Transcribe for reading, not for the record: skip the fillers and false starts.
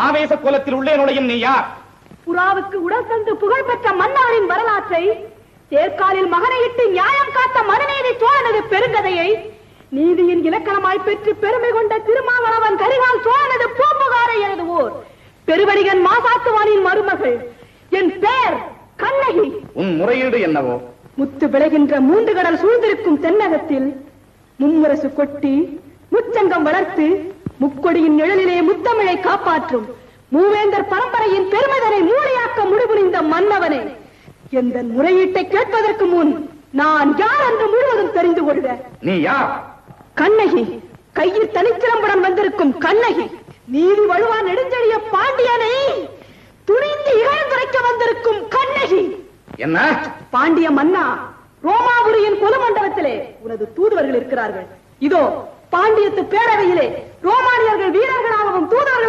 ஆவேச கோலத்தில் உள்ளே நுழையும் நீ யார்? புறாவுக்கு உடல் தந்து புகழ்பெற்ற மன்னவரின் வரலாற்றை, தேர்காலில் மகனையிட்டு நியாயம் காத்த மனுநீதி சோழனது பெருங்கதையை, நீதியின் இலக்கணமாய் பெற்று பெருமை கொண்ட திருமாவளவன் கரிகால் சோழனது பூம்புகாரை எழுதுவோர் பெருவணிகன் மாசாத்துவானின் மருமகள். என் பெயர் கண்ணகி. உன் முறையீடு என்னவோ? முத்து விளைகின்ற 3 கடல் சூழ்ந்திருக்கும் தென்னகத்தில் மும்முரசு கொட்டி முச்சங்கம் வளர்த்து முக்கொடியின் நிழலிலே முத்தமிழை காப்பாற்றும் மூவேந்தர் பரம்பரையின் பெருமதனை மூளையாக்க முடிபுரிந்த மன்னவனே, எந்த முறையீட்டை கேட்பதற்கு முன் நான் யார் என்று முழுவதும் தெரிந்து கொள்க. நீ யார்? கண்ணகி, கையில் தனிச்சிலம்புடன் வந்திருக்கும் கண்ணகி. நீதி வலுவா நெடுஞ்செழிய பாண்டியனை துணிந்து இகழ்ந்துரைக்க வந்திருக்கும் கண்ணகி. என்ன? பாண்டிய மன்னா, ரோமாபுரியின் குலமண்டலத்திலே உனது தூதுவர்கள் இருக்கிறார்கள். இதோ பாண்டியத்து பேரவையிலே ரோமானியர்கள் வீரர்களாகவும் தூதர்களாகவும்